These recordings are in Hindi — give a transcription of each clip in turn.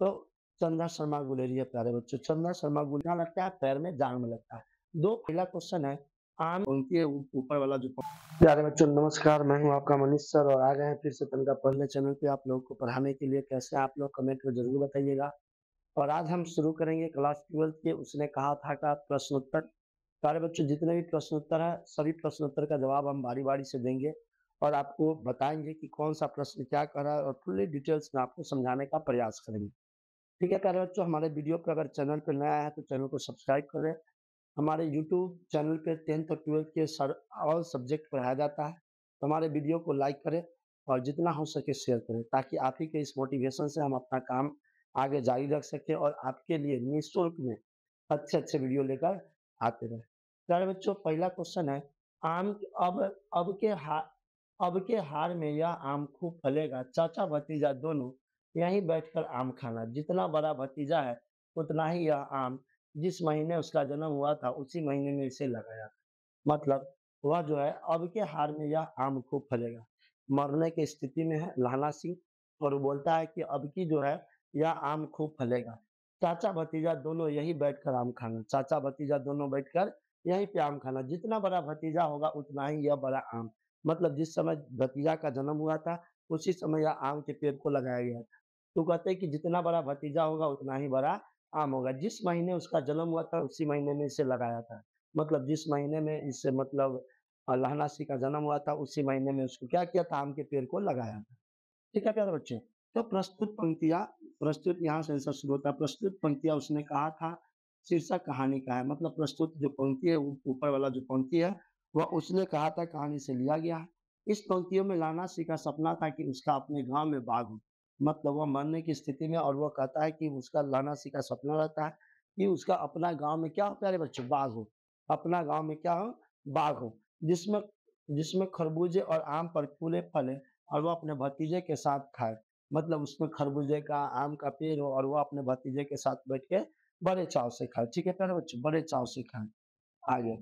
तो चंदा शर्मा गुलेरिया प्यारे बच्चों, चंदा शर्मा गुलेरिया लगता है पैर में जान में लगता है। दो पहला क्वेश्चन है आम उनके ऊपर वाला जो प्यारे बच्चों नमस्कार, मैं हूं आपका मनीष सर और आ गए हैं फिर से तनका पढ़ने चैनल पे आप लोगों को पढ़ाने के लिए। कैसे आप लोग कमेंट में जरूर बताइएगा। और आज हम शुरू करेंगे क्लास 12th के उसने कहा था का प्रश्नोत्तर। प्यारे बच्चों जितने भी प्रश्नोत्तर है सभी प्रश्नोत्तर का जवाब हम बारी बारी से देंगे और आपको बताएंगे कि कौन सा प्रश्न क्या कर रहा है और फुल्ली डिटेल्स में आपको समझाने का प्रयास करेंगे। ठीक है प्यारे बच्चों, हमारे वीडियो पर अगर चैनल पर नया है तो चैनल को सब्सक्राइब करें। हमारे यूट्यूब चैनल पे 10th और 12th के ऑल सब्जेक्ट पढ़ाया जाता है, तो हमारे वीडियो को लाइक करें और जितना हो सके शेयर करें ताकि आप ही के इस मोटिवेशन से हम अपना काम आगे जारी रख सकें और आपके लिए निःशुल्क में अच्छे अच्छे वीडियो लेकर आते रहें। प्यारे बच्चों पहला क्वेश्चन है आम अब अब के हार अब के हार में यह आम खूब फलेगा, चाचा भतीजा दोनों यहीं बैठकर आम खाना। जितना बड़ा भतीजा है उतना ही यह आम जिस महीने उसका जन्म हुआ था उसी महीने में इसे लगाया। मतलब वह जो है अब के हार में यह आम खूब फलेगा, मरने की स्थिति में है लाना सिंह और वो बोलता है कि अब की जो है यह आम खूब फलेगा, चाचा भतीजा दोनों यही बैठकर आम खाना। चाचा भतीजा दोनों बैठकर यहीं पे आम खाना, जितना बड़ा भतीजा होगा उतना ही यह बड़ा आम। मतलब जिस समय भतीजा का जन्म हुआ था उसी समय यह आम के पेड़ को लगाया गया था। तो कहते हैं कि जितना बड़ा भतीजा होगा उतना ही बड़ा आम होगा। जिस महीने उसका जन्म हुआ था उसी महीने में इसे लगाया था। मतलब जिस महीने में इसे मतलब लहना सिंह का जन्म हुआ था उसी महीने में उसको क्या किया था आम के पेड़ को लगाया था। ठीक है प्यारे बच्चे, तो प्रस्तुत यहाँ से आंसर शुरू होता है। प्रस्तुत पंक्तियाँ उसने कहा था शीर्षक कहानी का है। मतलब प्रस्तुत जो पंक्ति है ऊपर वाला जो पंक्ति है वह उसने कहा था कहानी से लिया गया है। इस पंक्तियों में लाना सिंह का सपना था कि उसका अपने गांव में बाग हो। मतलब वह मरने की स्थिति में और वह कहता है कि उसका लाना सिंह का सपना रहता है कि उसका अपना गांव में क्या हो प्यारे बच्चों बाग हो। अपना गांव में क्या हो बाग हो, जिसमें जिसमें खरबूजे और आम पर फूले फले और वो अपने भतीजे के साथ खाए। मतलब उसमें खरबूजे का आम का पेड़ हो और वो अपने भतीजे के साथ बैठ के बड़े चाव से खाए। ठीक है प्यारे बच्चों, बड़े चाव से खाए। आगे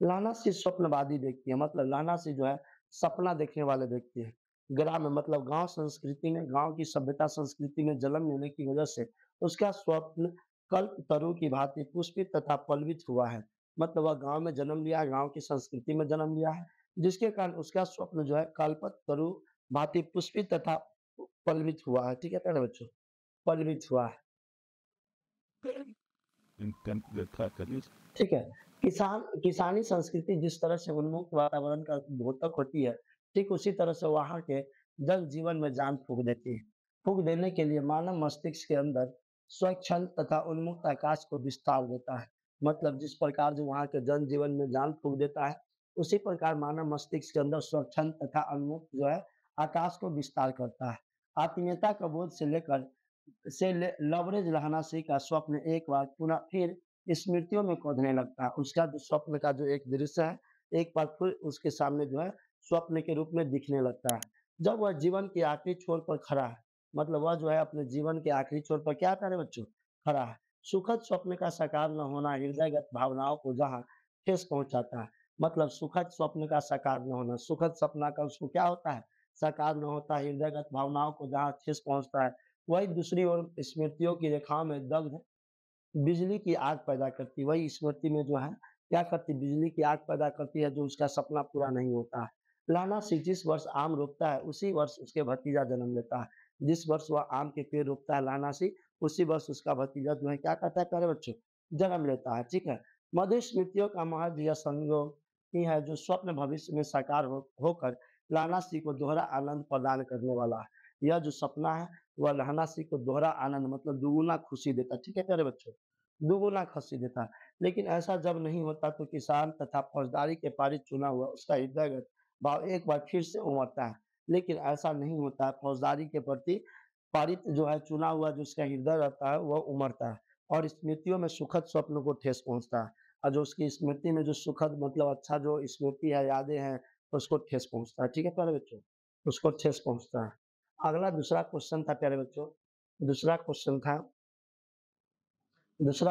लाना सिंह स्वप्नवादी व्यक्ति है। मतलब लाना सिंह जो है सपना देखने वाले व्यक्ति है। ग्राम में मतलब गांव संस्कृति में गांव की सभ्यता संस्कृति में जन्म लेने की वजह से उसका स्वप्न कल्प तरु की भांति पुष्पित तथा पल्लवित हुआ है। मतलब वह गांव में जन्म लिया है, गांव की संस्कृति में जन्म लिया है, जिसके कारण उसका स्वप्न जो है कल्पत तरु भांति पुष्पित तथा पल्लवित हुआ है। ठीक है प्यारे बच्चों, पल्लवित हुआ है। ठीक है। किसानी संस्कृति जिस तरह से उन्मुक्त वातावरण का द्योतक होती है, ठीक उसी तरह से वहाँ के जन जीवन में जान फूँक देती है। फूँक देने के लिए मानव मस्तिष्क के अंदर स्वच्छंद तथा उन्मुक्त आकाश को विस्तार देता है। मतलब जिस प्रकार जो वहाँ के जन जीवन में जान फूँक देता है, उसी प्रकार मानव मस्तिष्क के अंदर स्वच्छंद तथा उन्मुक्त जो है आकाश को विस्तार करता है। आत्मीयता का बोध से लेकर लवरेज रहना सिंह का स्वप्न एक बार पुनः फिर स्मृतियों में खोदने लगता है। उसका जो स्वप्न का जो एक दृश्य है, एक बार फिर उसके सामने जो है स्वप्न के रूप में दिखने लगता है। जब वह जीवन के आखिरी छोर पर खड़ा है, मतलब वह जो है अपने जीवन के आखिरी छोर पर क्या करे बच्चों? खड़ा है। सुखद स्वप्न का साकार न होना हृदयगत भावनाओं को जहाँ ठेस पहुँचाता है। मतलब सुखद स्वप्न का साकार न होना, सुखद सपना का उसको क्या होता है? साकार न होता है, हृदयगत भावनाओं को जहाँ ठेस पहुँचता है, वही दूसरी ओर स्मृतियों की रेखाओं में दग्ध बिजली की आग पैदा करती है। वही स्मृति में जो है क्या करती है? बिजली की आग पैदा करती है जो उसका सपना पूरा नहीं होता है। लाना सिंह जिस वर्ष आम रोपता है उसी वर्ष उसके भतीजा जन्म लेता है। जिस वर्ष वह आम के पेड़ रोपता है लाना सिंह, उसी वर्ष उसका भतीजा जो है क्या करता है प्यारे बच्चों? जन्म लेता है। ठीक है। मधुर स्मृतियों का महज यह संयोग ही है जो स्वप्न भविष्य में साकार होकर लाना सिंह को दोहरा आनंद प्रदान करने वाला है। यह जो सपना है वह लाना सिंह को दोहरा आनंद मतलब दुगुना खुशी देता है। ठीक है प्यारे बच्चों? दुगुना खसी देता है। लेकिन ऐसा जब नहीं होता तो किसान तथा फौजदारी के पारित चुना हुआ उसका हृदयगत भाव एक बार फिर से उमड़ता है। लेकिन ऐसा नहीं होता है, फौजदारी के प्रति पारित जो है चुना हुआ जो उसका हृदय रहता है वह उमड़ता है और स्मृतियों में सुखद स्वप्न को ठेस पहुँचता है। और जो उसकी स्मृति में जो सुखद मतलब अच्छा जो स्मृति है, यादें हैं, उसको ठेस पहुँचता है। ठीक है प्यारे बच्चों? उसको ठेस पहुँचता है। अगला दूसरा क्वेश्चन था दूसरा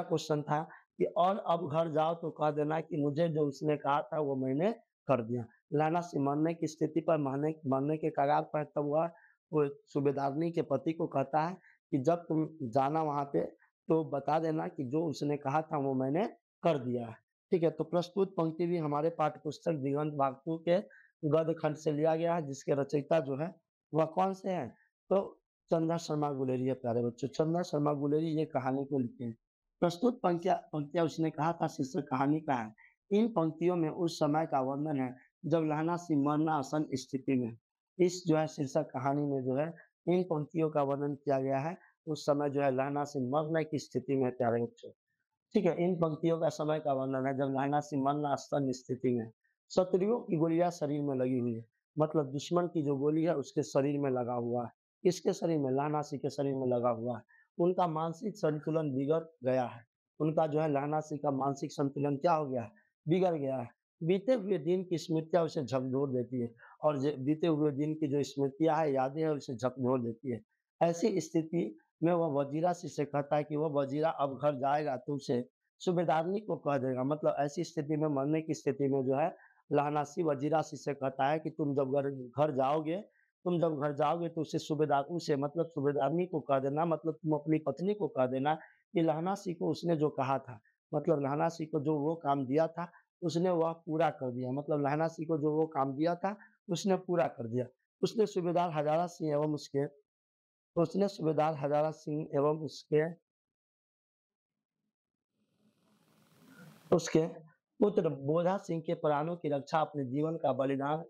क्वेश्चन था कि और अब घर जाओ तो कह देना कि मुझे जो उसने कहा था वो मैंने कर दिया। लाना सिंह मरने की स्थिति पर मरने मरने के कगार पर तब वह वो सूबेदारनी के पति को कहता है कि जब तुम जाना वहाँ पे तो बता देना कि जो उसने कहा था वो मैंने कर दिया है। ठीक है? तो प्रस्तुत पंक्ति भी हमारे पाठ्यपुस्तक दिगंत वाग्चू के गद्य खंड से लिया गया है, जिसके रचयिता जो है वह कौन से हैं? तो चंदा शर्मा गुलेरी है प्यारे बच्चों। चंदा शर्मा गुलेरी ये कहानी को लिखे हैं। प्रस्तुत पंक्तियाँ पंक्तियाँ उसने कहा था शीर्षक कहानी का है। इन पंक्तियों में उस समय का वर्णन है जब लहना सिंह मरणासन स्थिति में। इस जो है शीर्षक कहानी में जो है इन पंक्तियों का वर्णन किया गया है। उस समय जो है लहना सिंह मरने की स्थिति में है प्यारे बच्चों। ठीक है, इन पंक्तियों का समय का वर्णन है जब लहना सिंह मरणासन स्थिति में। शत्रुओं की गोलियां शरीर में लगी हुई है, मतलब दुश्मन की जो गोली है उसके शरीर में लगा हुआ है। किसके शरीर में? लहना सिंह के शरीर में लगा हुआ है। उनका मानसिक संतुलन बिगड़ गया है। उनका जो है लहना सिंह का मानसिक संतुलन क्या हो गया है? बिगड़ गया है। बीते हुए दिन की स्मृतियाँ उसे झकझोर देती है और बीते हुए दिन की जो स्मृतियाँ है, यादें हैं, उसे झकझोर देती है। ऐसी स्थिति में वह वजीरा से कहता है कि वह वजीरा अब घर जाएगा तो उसे सूबेदारनी को कह देगा। मतलब ऐसी स्थिति में, मरने की स्थिति में जो है लहना सिंह वजीरा से कहता है कि तुम जब घर जाओगे तो उसे मतलब सूबेदारनी को कह देना, मतलब तुम अपनी पत्नी को कह देना कि लहना सिंह को उसने जो कहा था, मतलब लहना सिंह को जो वो काम दिया था उसने वह पूरा कर दिया। मतलब लहना सिंह को जो वो काम दिया था उसने पूरा कर दिया। उसने सूबेदार हजारा सिंह एवं उसने सूबेदार हजारा सिंह एवं उसके पुत्र बोधा सिंह के प्राणों की रक्षा अपने जीवन का बलिदान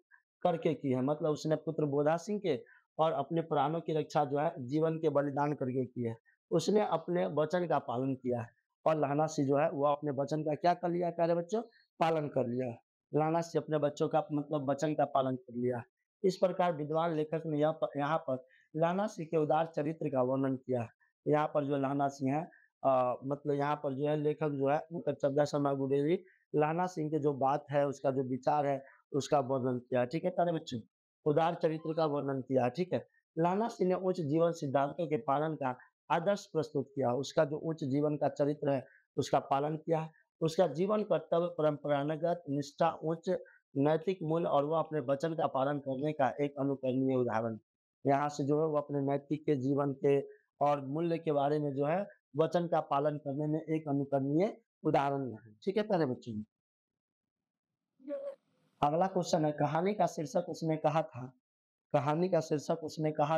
करके की है। मतलब उसने पुत्र बोधा सिंह के और अपने प्राणों की रक्षा जो है जीवन के बलिदान करके की है। उसने अपने वचन का पालन किया है और लहना सिंह जो है वो अपने वचन का क्या कर लिया है प्यारे बच्चों? पालन कर लिया है। लहना सिंह अपने बच्चों का मतलब वचन का पालन कर लिया है। इस प्रकार विद्वान लेखक ने यहाँ पर लहना सिंह के उदार चरित्र का वर्णन किया है। यहाँ पर जो लहना सिंह है मतलब यहाँ पर जो है लेखक जो है चंदा शर्मा गुलेरी लहना सिंह के जो बात है, उसका जो विचार है, उसका वर्णन किया है। ठीक है प्यारे बच्चों? उदार चरित्र का वर्णन किया है। ठीक है? लहना सिंह ने उच्च जीवन सिद्धांतों के पालन का आदर्श प्रस्तुत किया। उसका जो उच्च जीवन का चरित्र है, उसका पालन किया है। उसका जीवन कर्तव्य परंपरागत निष्ठा, उच्च नैतिक मूल्य और वह अपने वचन का पालन करने का एक अनुकरणीय उदाहरण। यहाँ से जो है वो अपने नैतिक के जीवन के और मूल्य के बारे में जो है वचन का पालन करने में एक अनुकरणीय उदाहरण है। ठीक है प्यारे बच्चों? अगला क्वेश्चन है कहानी का शीर्षक उसने कहा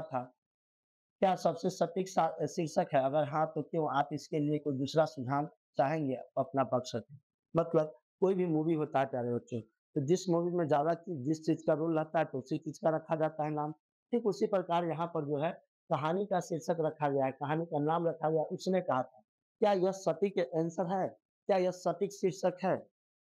था, क्या सबसे सटीक शीर्षक है? अगर हाँ तो क्यों? आप इसके लिए कोई दूसरा सुझाव चाहेंगे अपना पक्ष रखें। मतलब कोई भी मूवी होता है प्यारे बच्चों, तो जिस मूवी में ज़्यादा जिस चीज़ का रोल रहता है तो उसी चीज़ का रखा जाता है नाम। ठीक उसी प्रकार यहाँ पर जो है कहानी का शीर्षक रखा गया है, कहानी का नाम रखा गया है, उसने कहा था। क्या यह सटीक आंसर है? क्या यह सटीक शीर्षक है?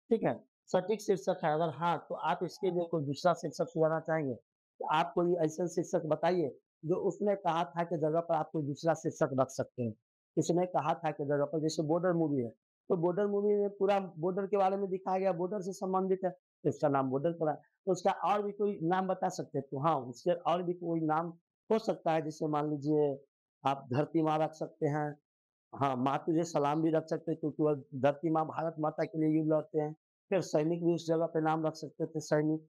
ठीक है? सटीक शीर्षक है, अगर हाँ, तो आप इसके लिए कोई दूसरा शीर्षक सुझाना चाहेंगे? तो आप कोई ऐसा शीर्षक बताइए, जो उसने कहा था की जगह पर आप कोई दूसरा शीर्षक रख सकते हैं। उसने कहा था की जगह पर जैसे बॉर्डर मूवी है, तो बॉर्डर मूवी में पूरा बॉर्डर के बारे में दिखाया गया, बॉर्डर से संबंधित है, तो इसका नाम बॉर्डर पड़ा। तो उसका और भी कोई नाम बता सकते हैं? तो हाँ, उसके और भी कोई नाम हो सकता है, जैसे मान लीजिए आप धरती माँ रख सकते हैं। हाँ, माँ तुझे सलाम भी रख सकते हैं क्योंकि वह धरती माँ भारत माता के लिए युद्ध लड़ते हैं। फिर सैनिक भी उस जगह पे नाम रख सकते थे सैनिक,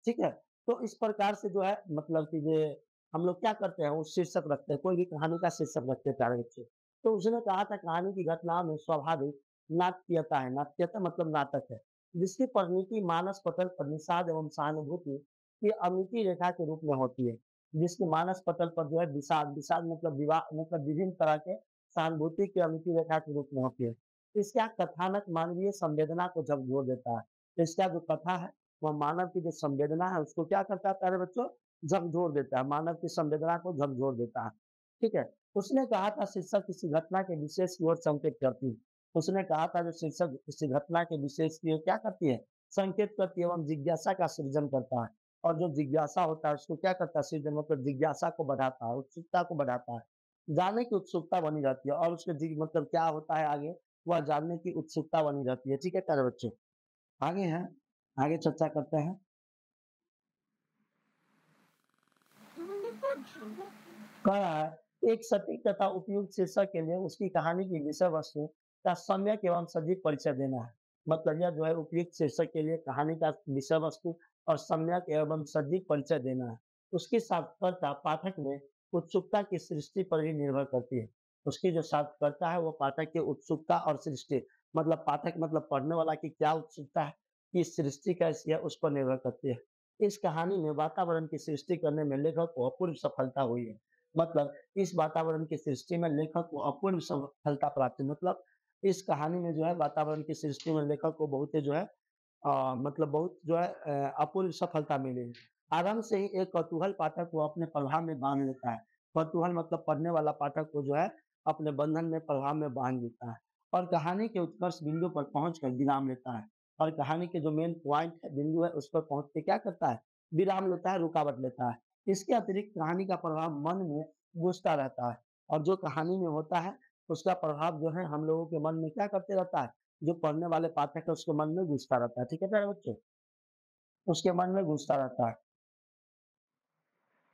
ठीक है? तो इस प्रकार से जो है मतलब कि ये हम लोग क्या करते हैं वो शीर्षक रखते हैं, कोई भी कहानी का शीर्षक रखते हैं प्यारे बच्चे। तो उसने कहा था कहानी की घटनाओं में स्वाभाविक नाट्यता है, नाट्यता मतलब नाटक है, जिसकी परिणति मानस पटल पर निषाद एवं सहानुभूति की अमिति रेखा के रूप में होती है। जिसके मानस पटल पर जो है विषाद, विषाद मतलब मतलब विभिन्न तरह के सहानुभूति की अमिति रेखा के रूप में होती है। इसका कथानक मानवीय संवेदना को झकझोर देता है। इसका जो कथा है वह मानव की जो संवेदना है उसको क्या करता है प्यारे बच्चों? झकझोर देता है, मानव की संवेदना को झकझोर देता है। ठीक है? उसने कहा था शीर्षक किसी घटना के विशेष की ओर संकेत करती है। उसने कहा था जो शीर्षक किसी घटना के विशेष की ओर क्या करती है? संकेत करती है एवं जिज्ञासा का सृजन करता है। और जो जिज्ञासा होता है उसको क्या करता है? सृजन मतलब जिज्ञासा को बढ़ाता है, उत्सुकता को बढ़ाता है। जानने की उत्सुकता बनी रहती है और उसके मतलब क्या होता है आगे, वह जानने की उत्सुकता बनी रहती है। ठीक है प्यारे बच्चों? आगे हैं, आगे चर्चा करते हैं। कह रहा है एक सटीक तथा उपयुक्त शीर्षक के लिए उसकी कहानी की विषय वस्तु का सम्यक एवं सजीव परिचय देना है। मतलब यह जो है उपयुक्त शीर्षक के लिए कहानी का विषय वस्तु और सम्यक एवं सजीव परिचय देना है। उसकी सार्थकता पाठक में उत्सुकता की सृष्टि पर ही निर्भर करती है। उसकी जो सार्थकता है वो पाठक की उत्सुकता और सृष्टि मतलब पाठक मतलब पढ़ने वाला की क्या उत्सुकता है, कि सृष्टि कैसी है उस पर निर्भर करती है। इस कहानी में वातावरण की सृष्टि करने में लेखक को अपूर्व सफलता हुई है। मतलब इस वातावरण की सृष्टि में लेखक को अपूर्व सफलता प्राप्त हुई। मतलब इस कहानी में जो है वातावरण की सृष्टि में लेखक को बहुत ही जो है मतलब बहुत जो है अपूर्व सफलता मिली है। आरंभ से ही एक कौतूहल पाठक को अपने प्रभाव में बाँध लेता है। कौतूहल मतलब पढ़ने वाला पाठक को जो है अपने बंधन में प्रभाव में बाँध लेता है और कहानी के उत्कर्ष बिंदु पर पहुँचकर विराम लेता है और कहानी के जो मेन पॉइंट है, बिंदु है, उस पर पहुँच के क्या करता है? विराम लेता है, रुकावट लेता है। इसके अतिरिक्त कहानी का प्रभाव मन में गूँजता रहता है और जो कहानी में होता है, उसका प्रभाव जो है हम लोगों के मन में क्या करते रहता है? जो पढ़ने वाले पाठक है उसके मन में घुसता रहता है, ठीक है प्यारे बच्चों? उसके मन में घुसता रहता है।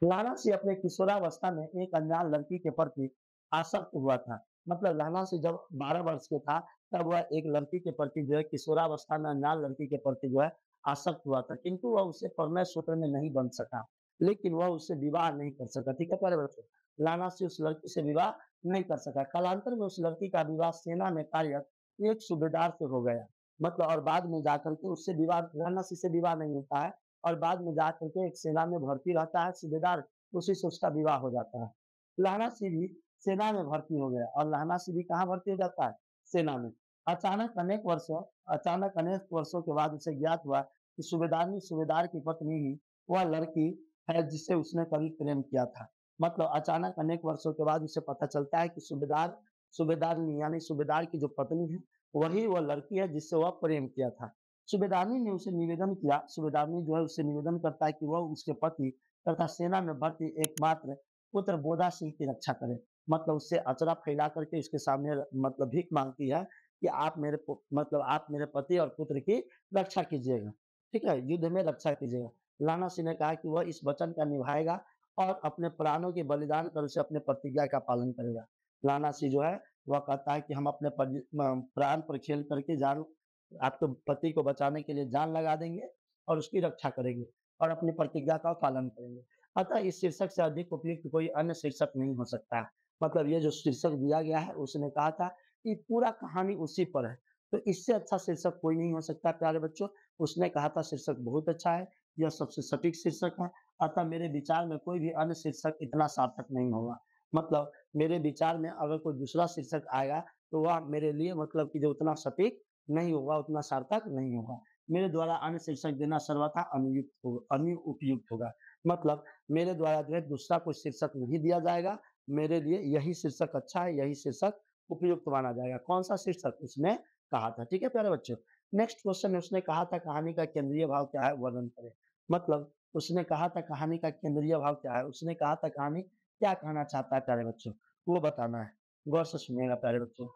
लाना सिंह अपने किशोरावस्था में एक अनजान लड़की के प्रति आसक्त हुआ था। मतलब लाना सिंह जब 12 वर्ष के था, तब वह एक लड़की के प्रति जो है किशोरावस्था में अनजान लड़की के प्रति जो है आसक्त हुआ था, किंतु वह उससे प्रणय सूत्र में नहीं बंध सका। लेकिन वह उससे विवाह नहीं कर सका, ठीक है प्यारे बच्चों? लाना सिंह उस लड़की से विवाह नहीं कर सका। कालांतर में उस लड़की का विवाह सेना में कार्यरत एक सूबेदार से हो गया। मतलब और बाद में जाकर के उससे विवाह लाना सिंह से विवाह नहीं होता है। और बाद में जा करके एक सेना में भर्ती रहता है सूबेदार, उसी से उसका विवाह हो जाता है। लहना सिंह भी सेना में भर्ती हो गया और लहना सिंह भी कहाँ भर्ती हो जाता है? सेना में। अचानक अनेक वर्षों अचानक अनेक वर्षों के बाद उसे ज्ञात हुआ कि सूबेदारनी सूबेदार की पत्नी ही वह लड़की है जिससे उसने कभी प्रेम किया था। मतलब अचानक अनेक वर्षों के बाद उसे पता चलता है कि सूबेदारनी यानी सूबेदार की जो पत्नी है, वही वह लड़की है जिससे वह प्रेम किया था। सूबेदारनी ने उसे निवेदन किया सूबेदारनी जो है उससे निवेदन करता है कि वह उसके पति तथा सेना में भर्ती एकमात्र पुत्र बोधा सिंह की रक्षा करे। मतलब उससे अचरा फैला करके इसके सामने मतलब भीख माँगती है कि आप मेरे पति और पुत्र की रक्षा कीजिएगा, ठीक है? युद्ध में रक्षा कीजिएगा। लाना सिंह ने कहा कि वह इस वचन का निभाएगा और अपने प्राणों के बलिदान कर उसे अपने प्रतिज्ञा का पालन करेगा। लाना सिंह जो है वह कहता है कि हम अपने प्राण पर खेल करके जान आपके पति को बचाने के लिए जान लगा देंगे और उसकी रक्षा करेंगे और अपनी प्रतिज्ञा का पालन करेंगे। अतः इस शीर्षक से अधिक उपयुक्त कोई अन्य शीर्षक नहीं हो सकता है। मतलब ये जो शीर्षक दिया गया है उसने कहा था कि पूरा कहानी उसी पर है। तो इससे अच्छा शीर्षक कोई नहीं हो सकता प्यारे बच्चों। उसने कहा था शीर्षक बहुत अच्छा है, यह सबसे सटीक शीर्षक है। अतः मेरे विचार में कोई भी अन्य शीर्षक इतना सार्थक नहीं होगा। मतलब मेरे विचार में अगर कोई दूसरा शीर्षक आएगा तो वह मेरे लिए मतलब कि जो उतना सटीक नहीं होगा, उतना सार्थक नहीं होगा। मेरे द्वारा अन्य शीर्षक देना सर्वथा अनुपयुक्त होगा। मतलब मेरे द्वारा जो है दूसरा कोई शीर्षक नहीं दिया जाएगा। मेरे लिए यही शीर्षक अच्छा है, यही शीर्षक उपयुक्त माना जाएगा। कौन-सा शीर्षक उसने कहा था, ठीक है प्यारे बच्चों? नेक्स्ट क्वेश्चन में उसने कहा था कहानी का केंद्रीय भाव क्या है वर्णन करें। मतलब उसने कहा था कहानी का केंद्रीय भाव क्या है? उसने कहा था कहानी क्या कहना चाहता है प्यारे बच्चों? वो बताना है। गौर से सुनिएगा प्यारे बच्चों,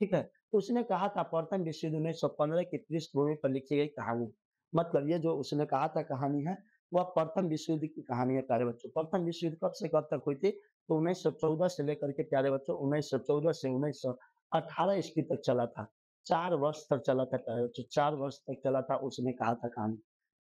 ठीक है? उसने कहा था प्रथम विश्व युद्ध 1915 की पृष्ठभूमि पर लिखी गई कहानी। मतलब ये जो उसने कहा था कहानी है, वह प्रथम विश्व युद्ध की कहानी है प्यारे बच्चों। प्रथम विश्व युद्ध कब से कब तक हुई थी? तो 1914 से लेकर के प्यारे बच्चों 1914 से 1918 ईस्वी तक चला था। 4 वर्ष तक चला था प्यारे बच्चों, 4 वर्ष तक चला था उसने कहा था कहानी,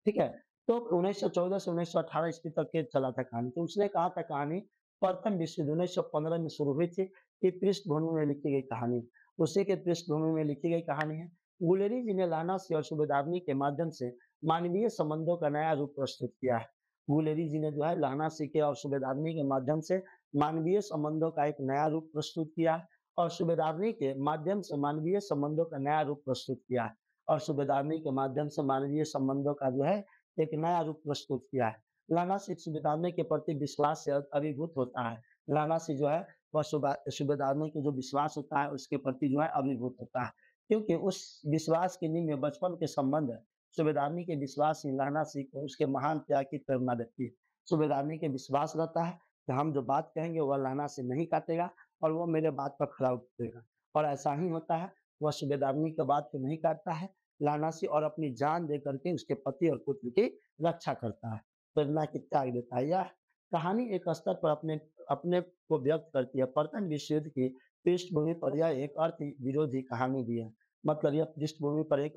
ठीक है? तो 1914 से 1918 ईस्वी तक के चला था कहानी। तो उसने कहा था कहानी प्रथम विश्व युद्ध 1915 में शुरू हुई थी, कि पृष्ठभूमि में लिखी गई कहानी। उसी के पृष्ठभूमि में लिखी गई कहानी है। गुलेरी जी ने लाना सिंह और सूबेदारनी के माध्यम से मानवीय संबंधों का नया रूप प्रस्तुत किया है। गुलेरी जी ने जो है लाना सिंह के और सूबेदारनी के माध्यम से मानवीय संबंधों का एक नया रूप प्रस्तुत किया है और सूबेदारनी के माध्यम से मानवीय संबंधों का नया रूप प्रस्तुत किया है और सूबेदारनी के माध्यम से मानवीय संबंधों का जो है एक नया रूप प्रस्तुत किया है। लाना सिंह सूबेदारनी के प्रति विश्वास से अभिभूत होता है। लाना सिंह जो है वह सूबेदारनी की जो विश्वास होता है उसके प्रति जो है अभिभूत होता है। क्योंकि उस विश्वास की नींव में बचपन के संबंध है। सूबेदारनी के विश्वास ही लाना सिंह को उसके महान त्याग की प्रेरणा देती है। सूबेदारनी के विश्वास रहता है कि हम जो बात कहेंगे वह लाना सिंह नहीं काटेगा और वो मेरे बात पर खरा उतरेगा और ऐसा ही होता है। वह सूबेदारनी की बात को नहीं काटता है, लाना सिंह और अपनी जान दे करके उसके पति और पुत्र की रक्षा करता है, प्रेरणा की त्याग देता है। यह कहानी एक स्तर पर अपने अपने को व्यक्त करती है। प्रथम विश्व युद्ध की पृष्ठभूमि पर यह एक अर्थ विरोधी कहानी भी है। मतलब यह पृष्ठभूमि पर एक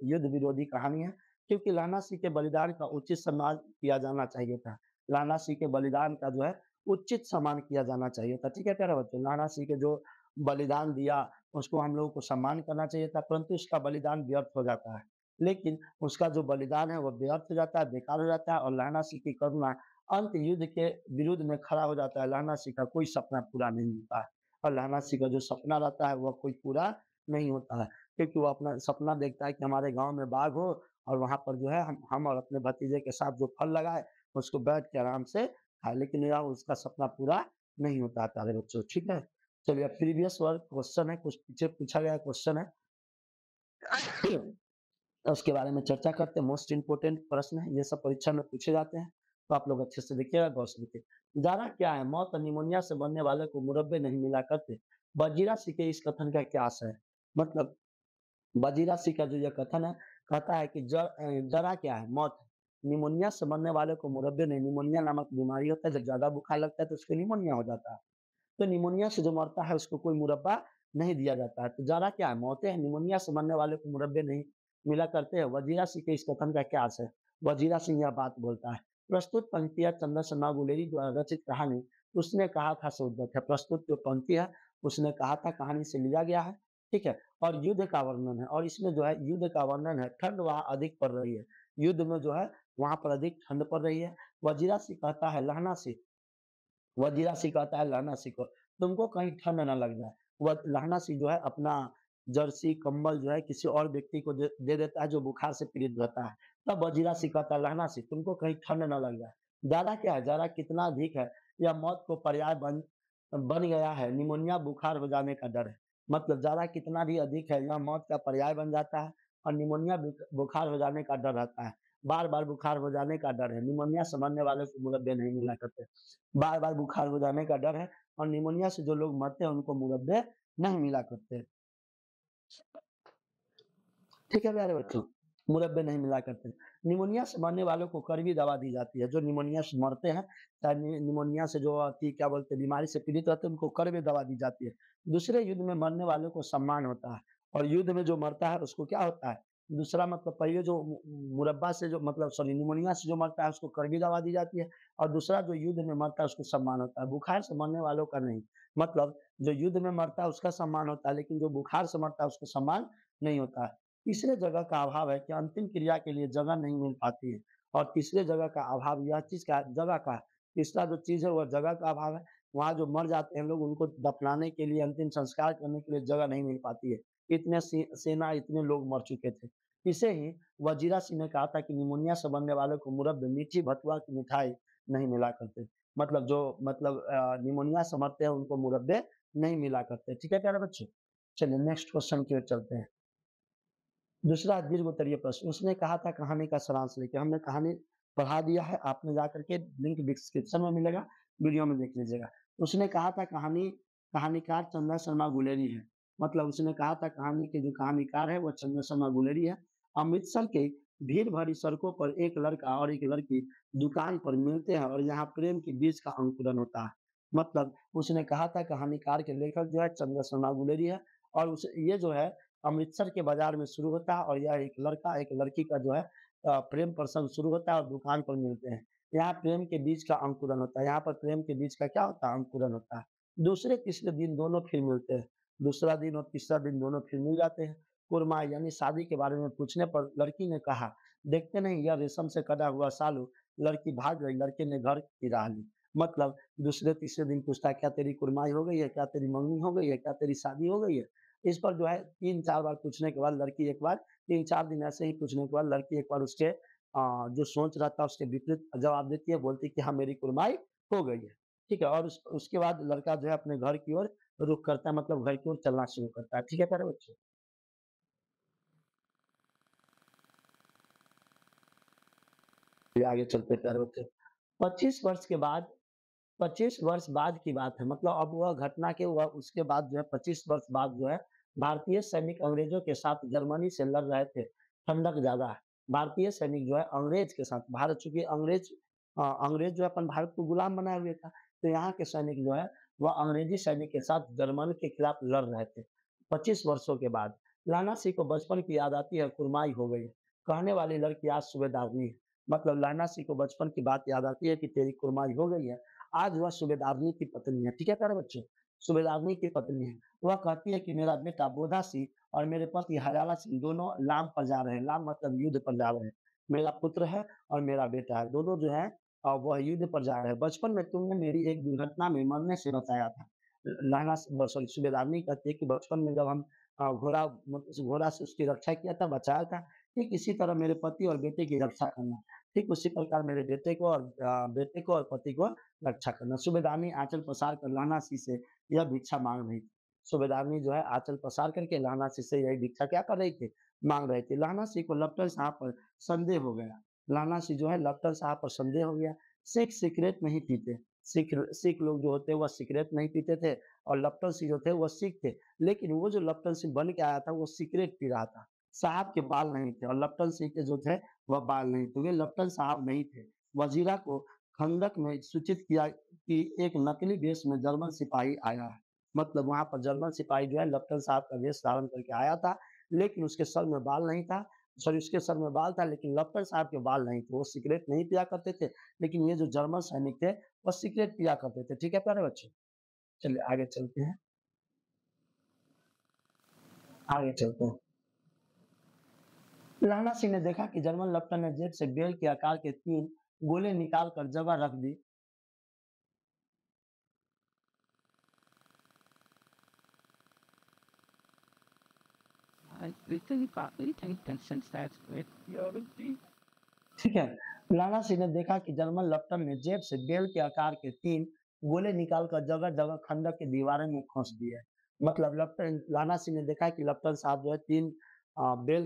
युद्ध विरोधी कहानी है, क्योंकि लाना सिंह के बलिदान का उचित सम्मान किया जाना चाहिए था। लाना सिंह के बलिदान का जो है उचित सम्मान किया जाना चाहिए था। ठीक है प्यारे बच्चों? लाना सिंह के जो बलिदान दिया, उसको हम लोगों को सम्मान करना चाहिए था, परंतु उसका बलिदान व्यर्थ हो जाता है। लेकिन उसका जो बलिदान है वो व्यर्थ हो जाता है, बेकार हो जाता है और लहना सिंह की करुणा अंत युद्ध के विरुद्ध में खड़ा हो जाता है। लहना सिंह का कोई सपना पूरा नहीं होता है और लहना सिंह का जो सपना रहता है वह कोई पूरा नहीं होता है, क्योंकि वो अपना सपना देखता है कि हमारे गाँव में बाघ हो और वहाँ पर जो है हम और अपने भतीजे के साथ जो फल लगाए, उसको बैठ के आराम से खाए, लेकिन यह उसका सपना पूरा नहीं होता है प्यारे बच्चों, ठीक है? चलिए अब प्रीवियस वर्ग क्वेश्चन है, कुछ पीछे पूछा गया क्वेश्चन है। उसके बारे में चर्चा करते हैं। मोस्ट इम्पोर्टेंट प्रश्न है, ये सब परीक्षा में पूछे जाते हैं, तो आप लोग अच्छे से देखिएगा, गौर से देखिए। जारा क्या है? मौत और निमोनिया से मरने वाले को मुरब्बे नहीं मिला करते। वजीरा सिंह के इस कथन का क्या आशय है? मतलब वजीरा सिंह का जो ये कथन है, कहता है कि जरा क्या है? मौत है। निमोनिया से मरने वाले को मुरब्बे नहीं, निमोनिया नामक बीमारी होता है, जब ज़्यादा बुखार लगता है तो उसको निमोनिया हो जाता है। तो निमोनिया से जो मरता है उसको कोई मुरब्बा नहीं दिया जाता है। तो ज़रा क्या है? मौतें हैं, निमोनिया से मरने वाले को मुरब्बे नहीं मिला करते हैं। वजीरा सिंह के इस कथन का क्या अर्थ है? वजीरा सिंह यह बात बोलता है। प्रस्तुत पंक्तियाँ चंद्र शर्मा गुलेरी द्वारा रचित कहानी उसने कहा था से उद्धृत है। प्रस्तुत जो पंक्ति है उसने कहा था कहानी से लिया गया है, ठीक है? और युद्ध का वर्णन है और इसमें जो है युद्ध का वर्णन है, ठंड वहाँ अधिक पड़ रही है। युद्ध में जो है वहाँ पर अधिक ठंड पड़ रही है। वजीरा सिंह कहता है लहना सिंह वजीरा सिंह कहता है लहना सिंह को, तुमको कहीं ठंड ना लग जाए। वह लहना सिंह जो है अपना जर्सी, कंबल जो है किसी और व्यक्ति को दे देता है जो बुखार से पीड़ित रहता है। तब वजीरा सिंह कहता है लहना सिंह तुमको कहीं ठंड ना लग जाए। ज़्यादा क्या है? ज़्यादा कितना अधिक है? यह मौत को पर्याय बन बन गया है, निमोनिया बुखार हो जाने का डर है। मतलब ज़्यादा कितना भी अधिक है, यह मौत का पर्याय बन जाता है और निमोनिया बुखार हो जाने का डर रहता है। बार-बार बुखार हो जाने का डर है, निमोनिया से मरने वालों को मुरब्बे नहीं मिला करते। बार-बार बुखार हो जाने का डर है और निमोनिया से जो लोग मरते हैं उनको मुरब्बे नहीं मिला करते। ठीक है प्यारे बच्चों, मुरब्बे नहीं मिला करते। निमोनिया से मरने वालों को कड़वी दवा दी जाती है, जो निमोनिया से मरते हैं, चाहे निमोनिया से जो अति क्या बोलते हैं बीमारी से पीड़ित रहते हैं उनको कड़वी दवा दी जाती है। दूसरे युद्ध में मरने वालों को सम्मान होता है और युद्ध में जो मरता है उसको क्या होता है? दूसरा मतलब पहले जो मुरब्बा से जो मतलब सॉरी निमोनिया से जो मरता है उसको कड़वी दवा दी जाती है और दूसरा जो युद्ध में मरता है उसको सम्मान होता है। बुखार से मरने वालों का नहीं, मतलब जो युद्ध में मरता है उसका सम्मान होता है, लेकिन जो बुखार से मरता है उसको सम्मान नहीं होता है। तीसरे जगह का अभाव है कि अंतिम क्रिया के लिए जगह नहीं मिल पाती है और तीसरे जगह का अभाव यह चीज़ का जगह का है। तीसरा जो चीज़ है वह जगह का अभाव है। वहाँ जो मर जाते हैं लोग उनको दफनाने के लिए, अंतिम संस्कार करने के लिए जगह नहीं मिल पाती है। इतने सेना इतने लोग मर चुके थे। इसे ही वजीरा सिंह ने कहा था कि निमोनिया से मरने वालों को मुरब्बे, मीठी भतुआ की मिठाई नहीं मिला करते। मतलब जो मतलब निमोनिया से मरते हैं उनको मुरब्बे नहीं मिला करते। ठीक है प्यारे बच्चों? चलिए नेक्स्ट क्वेश्चन की ओर चलते हैं। दूसरा दीर्घ उत्तरीय प्रश्न, उसने कहा था कहानी का सारांश लिखिए। हमने कहानी पढ़ा दिया है, आपने जाकर के लिंक डिस्क्रिप्शन में मिलेगा, वीडियो में देख लीजिएगा। उसने कहा था कहानीकार चंदा शर्मा गुलेरी है। मतलब उसने कहा था कहानी के जो कहानीकार है वो चंदा शर्मा गुलेरी है। अमृतसर के भीड़ भरी सड़कों पर एक लड़का और एक लड़की दुकान पर मिलते हैं और यहाँ प्रेम के बीज का अंकुरन होता है। मतलब उसने कहा था कहानीकार के लेखक जो है चंदा शर्मा गुलेरी है और उस ये जो है अमृतसर के बाजार में शुरू होता है और यह एक लड़का एक लड़की का जो है प्रेम प्रसंग शुरू होता है और दुकान पर मिलते हैं। यहाँ प्रेम के बीज का अंकुरन होता है, यहाँ पर प्रेम के बीज का क्या होता है? अंकुरन होता है। दूसरे तीसरे दिन दोनों फिर मिलते हैं। दूसरा दिन और तीसरा दिन दोनों फिर मिल जाते हैं। कुरमा यानी शादी के बारे में पूछने पर लड़की ने कहा, देखते नहीं यह रेशम से कटा हुआ सालू। लड़की भाग गई, लड़के ने घर की राह ली। मतलब दूसरे तीसरे दिन पूछता है क्या तेरी कुरमाई हो गई है? क्या तेरी मंगनी हो गई है? क्या तेरी शादी हो गई है? इस पर जो है 3-4 बार पूछने के बाद लड़की एक बार 3-4 दिन ऐसे ही पूछने के बाद लड़की एक बार उसके जो सोच रहता है उसके विपरीत जवाब देती है, बोलती है कि हाँ, मेरी कुरमाई हो गई है। ठीक है? और उसके बाद लड़का जो है अपने घर की ओर रुख करता है, मतलब घर की ओर चलना शुरू करता है। ठीक है प्यारे बच्चों? फिर आगे चलते हैं प्यारे बच्चों। 25 वर्ष के बाद 25 वर्ष बाद की बात है, मतलब अब वह घटना के हुआ उसके बाद जो है 25 वर्ष बाद जो है भारतीय सैनिक अंग्रेजों के साथ जर्मनी से लड़ रहे थे। ठंडक ज़्यादा है। भारतीय सैनिक जो है अंग्रेज के साथ, भारत चूँकि अंग्रेज जो है अपन भारत को गुलाम बनाए हुए था, तो यहाँ के सैनिक जो है वह अंग्रेजी सैनिक के साथ जर्मन के खिलाफ लड़ रहे थे। 25 वर्षों के बाद लाना सिंह को बचपन की याद आती है, कुरमाई हो गई है। कहने वाली लड़की आज सूबेदारनी है। मतलब लाना सिंह को बचपन की बात याद आती है कि तेरी कुरमाई हो गई है। आज वह सूबेदारनी की पत्नी है, ठीक है प्यारे बच्चों? सूबेदारनी की पत्नी है। वह कहती है कि मेरा बेटा बोधा सिंह और मेरे पति हजाला सिंह दोनों लाम पर जा रहे हैं, लाम मतलब युद्ध पर जा रहे हैं। मेरा पुत्र है और मेरा बेटा है, दोनों जो है वह युद्ध पर जा रहे हैं। बचपन में तुमने मेरी एक दुर्घटना में मरने से बचाया था। लहंगा सॉरी सूबेदारनी कहती है कि बचपन में जब हम घोड़ा से उसकी रक्षा किया था, बचाया था, ठीक इसी तरह मेरे पति और बेटे की रक्षा करना। ठीक उसी प्रकार मेरे बेटे को और पति को रक्षा करना। सूबेदारनी आँचल पसार कर लहना सिंह से यह भिक्षा माँग रही थी। सूबेदारनी जो है आँचल पसार करके लहना सिंह से यही भिक्षा क्या कर रही थी? माँग रही थी। लहना सिंह को लेफ्टिनेंट साहब पर संदेह हो गया। लहना सिंह जो है लेफ्टिनेंट साहब पर संदेह हो गया। सिख सिगरेट नहीं पीते। सिख लोग जो होते हैं वह सिगरेट नहीं पीते थे और लेफ्टिनेंट सिंह जो थे वो सिख थे। लेकिन वो जो लेफ्टिनेंट सिंह बन के आया था वो सिगरेट पी रहा था। साहब के बाल नहीं थे और लेफ्टिनेंट सिंह के जो थे वह बाल नहीं थे। वे लेफ्टिनेंट साहब नहीं थे। वजीरा को खंदक में सूचित किया कि एक नकली वेश में जर्मन सिपाही आया है। मतलब वहाँ पर जर्मन सिपाही जो है लेफ्टिनेंट साहब का वेश धारण करके आया था, लेकिन उसके सर में बाल नहीं था। सॉरी उसके सर में बाल था लेकिन लेफ्टिनेंट साहब के बाल नहीं थे। वो सिगरेट नहीं पिया करते थे, लेकिन ये जो जर्मन सैनिक थे, वो सिगरेट पिया करते थे। ठीक है प्यारे बच्चों? चलिए आगे चलते हैं, आगे चलते हैं। राणा सिंह ने देखा कि जर्मन लेफ्टिनेंट ने जेब से बेल के आकार के 3 गोले निकाल कर जगह रख दी। I literally partly take consent stats with theology. ठीक है? राणा सिंह ने देखा कि जर्मन लेफ्टिनेंट ने जेब से बेल के आकार के 3 गोले निकाल कर जगह-जगह खंडक की दीवारें में खोस दिए। मतलब लेफ्टिनेंट राणा सिंह ने देखा कि लेफ्टिनेंट साहब जो है 3 बेल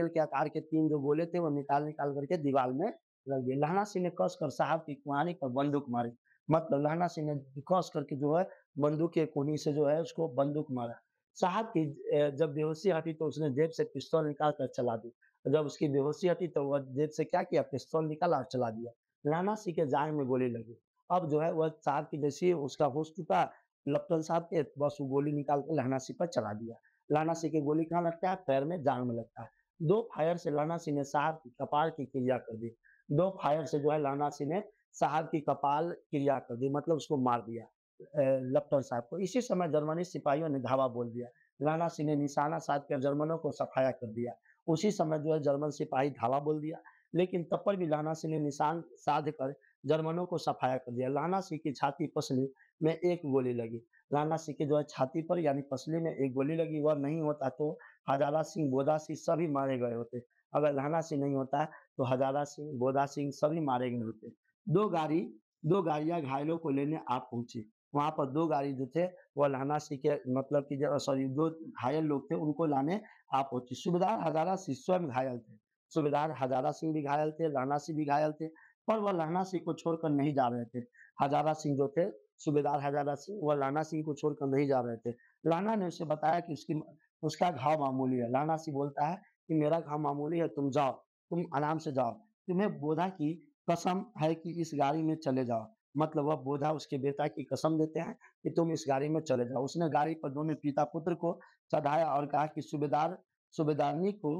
के आकार के 3 जो गोले थे वो निकाल-निकाल करके दीवार में रख दिए। लहना सिंह ने कसकर साहब की कुहानी पर बंदूक मारी। मतलब लहना सिंह ने कस करके जो है बंदूक के कोनी से जो है उसको बंदूक मारा। साहब की जब बेहोशी हटी तो उसने जेब से पिस्तौल निकाल कर चला दी। जब उसकी बेहोशी हटी तो वह जेब से क्या किया पिस्तौल निकाला और चला दिया। राणा सिंह के जाँघ में गोली लगी। अब जो है वह साहब की जैसे ही उसका होश टूटा, लेफ्टिनेंट साहब के बस वो गोली निकाल के लहना सिंह पर चला दिया। लहना सिंह की गोली कहाँ लगता है? पैर में, जाँघ में लगता है। 2 फायर से लहना सिंह ने साहब की कपाल की क्रिया कर दी। 2 फायर से जो है लहना सिंह ने साहब की कपाल क्रिया कर दी, मतलब उसको मार दिया लेफ्टिनेंट साहब को। इसी समय जर्मनी सिपाहियों ने धावा बोल दिया। लहना सिंह ने निशाना साध कर जर्मनों को सफाया कर दिया। उसी समय जो है जर्मन सिपाही धावा बोल दिया, लेकिन तब पर भी लहना सिंह ने निशान साध कर जर्मनों को सफाया कर दिया। लहना सिंह की छाती पसली में 1 गोली लगी। लहना सिंह की जो है छाती पर यानी पसली में 1 गोली लगी। वह नहीं होता तो हजारा सिंह, बोधा सिंह सभी मारे गए होते। अगर लहना सिंह नहीं होता तो हजारा सिंह, बोधा सिंह सभी मारे गए होते। 2 गाड़ी 2 गाड़ियाँ घायलों को लेने आ पहुँची। वहाँ पर 2 गाड़ी जो थे वो लहना सिंह के मतलब कि जो सॉरी 2 घायल लोग थे उनको लाने आप पहुँची। सूबेदार हजारा सिंह स्वयं घायल थे। सूबेदार हजारा सिंह भी घायल थे, लहना सिंह भी घायल थे, पर वह लहना सिंह को छोड़कर नहीं जा रहे थे। हजारा सिंह जो थे, सूबेदार हजारा सिंह, वह लहना सिंह को छोड़कर नहीं जा रहे थे। लहना ने उसे बताया कि उसका घाव मामूली है। लहना सिंह बोलता है कि मेरा घाव मामूली है, तुम जाओ, तुम आराम से जाओ। तुम्हें बोधा की कसम है कि इस गाड़ी में चले जाओ। मतलब वह बोधा उसके बेटा की कसम देते हैं कि तुम इस गाड़ी में चले जाओ। उसने गाड़ी पर दोनों पिता-पुत्र को चढ़ाया और कहा कि सूबेदारनी को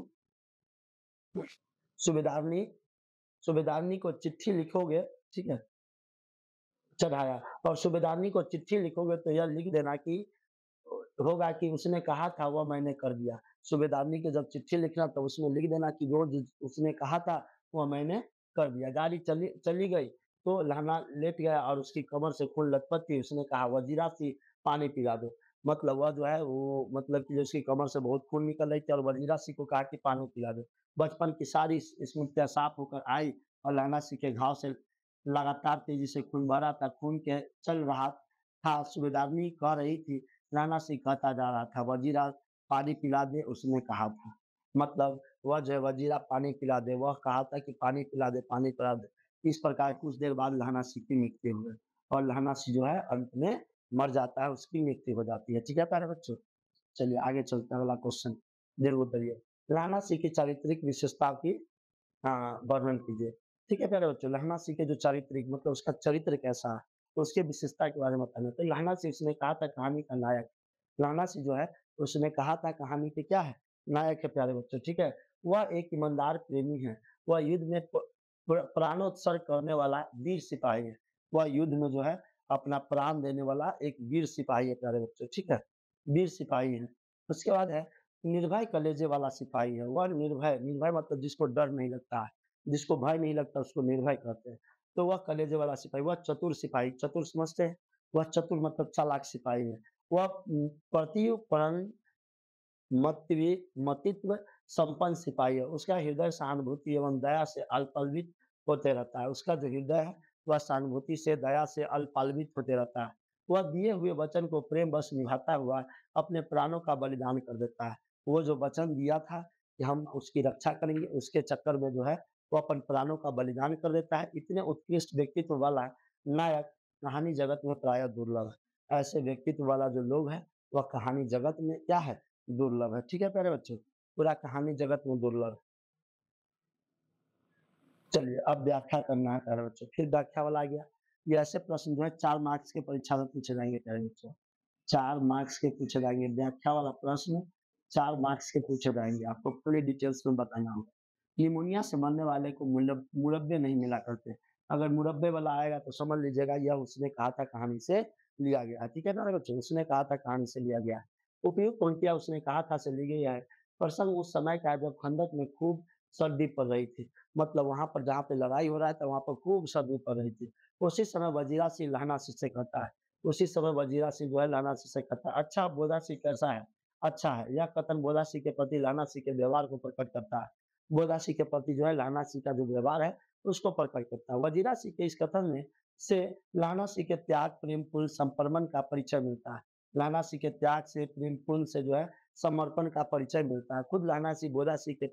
सूबेदारनी सूबेदारनी को चिट्ठी लिखोगे, ठीक है? चढ़ाया और सूबेदारनी को चिट्ठी लिखोगे तो यह लिख देना कि होगा कि उसने कहा था वह मैंने कर दिया। सूबेदारनी को जब चिट्ठी लिखना तो उसमें लिख देना कि जो उसने कहा था वह मैंने कर दिया। गाड़ी चली चली गई तो लहना लेट गया और उसकी कमर से खून लथपथ थी। उसने कहा वजीरा सिंह पानी पिला दो। मतलब वह जो है वो मतलब कि उसकी कमर से बहुत खून निकल रही थी और वजीरा सिंह को कहा कि पानी पिला दो। बचपन की सारी स्मृतियाँ साफ होकर आई और लहना सिंह के घाव से लगातार तेजी से खून बह रहा था। खून के चल रहा था। सूबेदारनी कह रही थी, राणा सिंह कहता जा रहा था, "वजीरा पानी पिला दे" उसने कहा था। मतलब वह जो है वजीरा पानी पिला दे, वह कहा था कि पानी पिला दे, पानी पिला दे। इस प्रकार कुछ देर बाद लहना सिंह की मृत्यु हो गई और लहना सिंह जो है अंत में मर जाता है, उसकी मृत्यु हो जाती है। ठीक है प्यारे बच्चों? चलिए आगे चलते हैं, अगला क्वेश्चन ज़रूर बताइए। लहना सिंह की चारित्रिक विशेषता की वर्णन कीजिए। ठीक है प्यारे बच्चों, लहना सिंह के जो चारित्रिक मतलब उसका चरित्र कैसा है, तो उसकी विशेषता के बारे में बताना। तो लहना सिंह उसने कहा था कहानी का नायक। लहना सिंह जो है उसने कहा था कहानी के क्या है? नायक है प्यारे बच्चों, ठीक है? वह एक ईमानदार प्रेमी है। वह युद्ध में प्राणोत्सर्ग करने वाला वीर सिपाही है। वह युद्ध में जो है अपना प्राण देने वाला एक वीर सिपाही है प्यारे बच्चों, ठीक है? वीर सिपाही है। उसके बाद है निर्भय कलेजे वाला सिपाही है, वह निर्भय निर्भय मतलब जिसको डर नहीं लगता है, जिसको भय नहीं लगता उसको निर्भय कहते हैं। तो वह कलेजे वाला सिपाही, वह चतुर सिपाही, चतुर समझते हैं? वह चतुर मतलब चालाक सिपाही है। वह प्रत्युपण मत्वि मतित्व संपन्न सिपाही है। उसका हृदय सहानुभूति एवं दया से अल्पान्वित होते रहता है। उसका जो हृदय है वह सहानुभूति से, दया से अल्पान्वित होते रहता है। वह दिए हुए वचन को प्रेम वश निभाता हुआ अपने प्राणों का बलिदान कर देता है। वो जो वचन दिया था कि हम उसकी रक्षा करेंगे, उसके चक्कर में जो है वो अपन प्राणों का बलिदान कर देता है। इतने उत्कृष्ट व्यक्तित्व वाला नायक कहानी जगत में प्रायः दुर्लभ है। ऐसे व्यक्तित्व वाला जो लोग हैं वह कहानी जगत में क्या है? दुर्लभ है। ठीक है प्यारे बच्चों? पूरा कहानी जगत में दुर्लभ है। चलिए अब व्याख्या करना है प्यारे बच्चों, फिर व्याख्या वाला आ गया। ये ऐसे प्रश्न जो है 4 मार्क्स के परीक्षा में पूछे जाएँगे प्यारे बच्चों। 4 मार्क्स के पूछे जाएँगे, व्याख्या वाला प्रश्न 4 मार्क्स के पूछे जाएँगे, आपको पूरी डिटेल्स में बताना होगा। निमोनिया से मरने वाले को मुरब्बे नहीं मिला करते। अगर मुरब्बे वाला आएगा तो समझ लीजिएगा यह उसने कहा था कहानी से लिया गया है। ठीक है प्यारे बच्चों? उसने कहा था कहानी से लिया गया है। उपयुक्त पंक्तियाँ उसने कहा था से ली गई है। प्रसंग उस समय का है जब खंदक में खूब सर्दी पड़ रही थी। मतलब वहाँ पर जहाँ पे लड़ाई हो रहा है तो वहाँ पर खूब सर्दी पड़ रही थी। उसी समय वजीरा सिंह लहना सिंह से कहता है, उसी समय वजीरा सिंह जो है लहना सिंह से कहता है, "अच्छा बोधा सिंह कैसा है?" "अच्छा है।" यह कथन बोधा सिंह के प्रति लहना सिंह के व्यवहार को प्रकट करता है। बोधा सिंह के प्रति जो है लहना सिंह का जो व्यवहार है उसको प्रकट करता है। वजीरा सिंह के इस कथन में से लहना सिंह के त्याग, प्रेमपूर्ण समर्पण का परिचय मिलता है। लहना सिंह के त्याग से, प्रेमपूर्ण से जो है समर्पण का परिचय मिलता है। खुद लहना सिंह बोधा सिंह के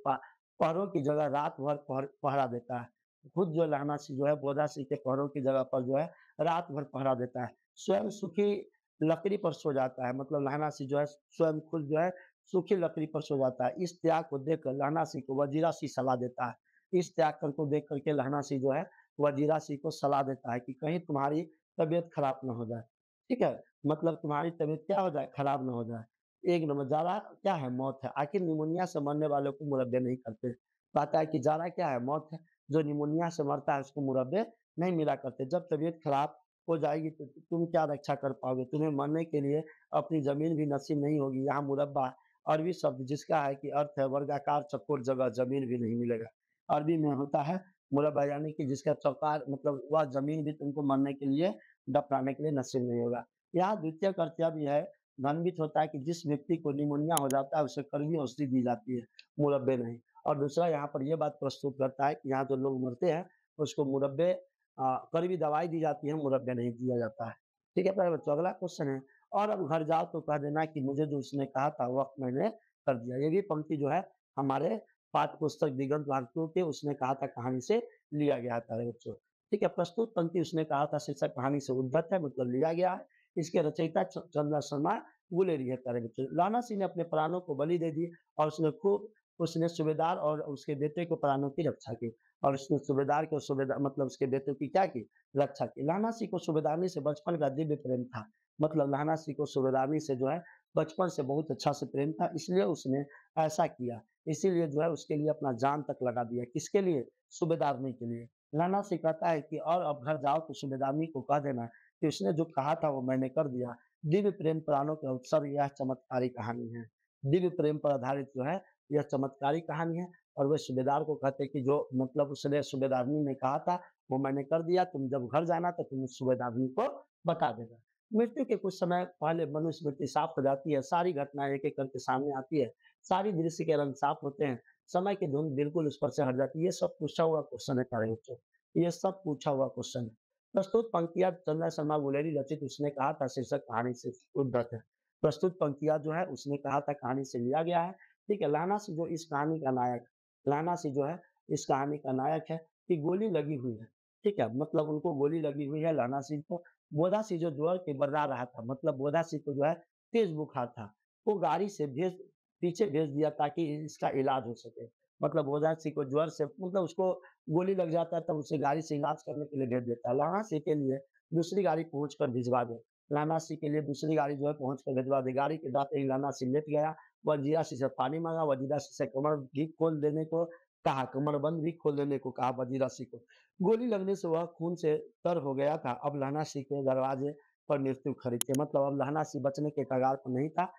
पहरों की जगह रात भर पहरा देता है। खुद जो लहना सिंह जो है बोधा सिंह के पहरों की जगह पर जो है रात भर पहरा देता है। स्वयं सूखी लकड़ी पर सो जाता है, मतलब लहना सिंह जो है स्वयं खुद जो है सूखी लकड़ी पर सो जाता है। इस त्याग को देखकर लहना सिंह को वजीरा सिंह सलाह देता है। इस त्याग को देख कर के लहना सिंह जो है वजीरा सिंह को सलाह देता है कि कहीं तुम्हारी तबीयत खराब ना हो जाए। ठीक है? मतलब तुम्हारी तबीयत क्या हो जाए? खराब ना हो जाए। एक नंबर जाड़ा क्या है? मौत है। आखिर निमोनिया से मरने वालों को मुरब्बे नहीं करते। कहता है कि जाड़ा क्या है? मौत है। जो निमोनिया से मरता है उसको मुरब्बे नहीं मिला करते। जब तबीयत खराब हो जाएगी तो तुम क्या रक्षा कर पाओगे? तुम्हें मरने के लिए अपनी ज़मीन भी नसीब नहीं होगी। यहाँ मुरब्बा अरबी शब्द जिसका है कि अर्थ है वर्गाकार चौकोर जगह ज़मीन भी नहीं मिलेगा। अरबी में होता है मुरब्बा यानी कि जिसका चौकार मतलब वह ज़मीन भी तुमको मरने के लिए दफनाने के लिए नसीब नहीं होगा। यहाँ द्वितीय कर्तव्य है भ्रमित होता है कि जिस व्यक्ति को निमोनिया हो जाता है उसे कड़वी औषधि दी जाती है, मुरब्बे नहीं। और दूसरा यहाँ पर ये बात प्रस्तुत करता है कि यहाँ जो लोग मरते हैं उसको मुरब्बे कड़वी दवाई दी जाती है, मुरब्बे नहीं दिया जाता है। ठीक है प्यारे बच्चों, अगला क्वेश्चन है और अब घर जाओ तो कह देना कि मुझे जो उसने कहा था वह मैंने कर दिया। ये भी पंक्ति जो है हमारे पाठ्य पुस्तक दिगंत भारती के उसने कहा था कहानी से लिया गया है प्यारे बच्चों। ठीक है, प्रस्तुत पंक्ति उसने कहा था शीर्षक कहानी से उद्धत है मतलब लिया गया है। इसके रचयिता चंद्रा शर्मा गुलेरी है प्यारे बच्चों। लाना सिंह ने अपने प्राणों को बलि दे दिए और उसने सूबेदार और उसके बेटे के प्राणों की रक्षा की और उसने सूबेदार के सूबेदार मतलब उसके बेटे की क्या की? रक्षा की। लाना सिंह को सूबेदारनी से बचपन का दिव्य प्रेम था। मतलब लाना सिंह को सूबेदारनी से जो है बचपन से बहुत अच्छा से प्रेम था इसलिए उसने ऐसा किया। इसीलिए जो है उसके लिए अपना जान तक लगा दिया। किसके लिए? सूबेदारनी के लिए। लाना सिंह कहता है कि और अब घर जाओ तो सूबेदारनी को कह देना कि उसने जो कहा था वो मैंने कर दिया। दिव्य प्रेम पुराणों के अवसर यह चमत्कारी कहानी है। दिव्य प्रेम पर आधारित जो है यह चमत्कारी कहानी है और वे सूबेदार को कहते हैं कि जो मतलब उसने सूबेदारनी ने कहा था वो मैंने कर दिया। तुम जब घर जाना तो तुम सूबेदारनी को बता देना। मृत्यु के कुछ समय पहले मनुष्य मृत्यु साफ हो जाती है। सारी घटनाएं एक-एक करके सामने आती है। सारी दृश्य के रंग साफ होते हैं। समय की धुंध बिल्कुल उस पर से हट जाती है। ये सब पूछा हुआ क्वेश्चन है प्यारे बच्चों। ये सब पूछा हुआ क्वेश्चन है। प्रस्तुत पंक्तियाँ चंद्रा शर्मा गुलेरी रचित उसने कहा था शीर्षक कहानी से उद्धृत है। प्रस्तुत पंक्तियाँ जो है उसने कहा था कहानी से लिया गया है। ठीक है, लाना सिंह जो इस कहानी का नायक लाना सिंह जो है इस कहानी का नायक है कि गोली लगी हुई है। ठीक है, मतलब उनको गोली लगी हुई है लाना सिंह को। बोधा सिंह जो ज्वर के बर्रा रहा था मतलब बोधा सिंह को जो है तेज बुखार था। वो गाड़ी से पीछे भेज दिया ताकि इसका इलाज हो सके। मतलब बोधा सिंह को ज्वर से मतलब उसको गोली लग जाता है तब उसे गाड़ी से इलाज करने के लिए भेज देता है। लाना सिंह के लिए दूसरी गाड़ी पहुँच कर भिजवा दे। लाना सिंह के लिए दूसरी गाड़ी जो है पहुँच कर भिजवा दे। गाड़ी के जाते ही लाना सिंह लेट गया। वजीरा सिंह से पानी माँगा, वजीरा सिंह से कमर भी खोल देने को कहा, कमरबंद भी खोल देने को कहा वजीरा सिंह को। गोली लगने से वह खून से तर हो गया था। अब लहना सिंह के दरवाजे पर मृत्यु खड़ी थी। मतलब अब लहना सिंह बचने के कगार पर नहीं था।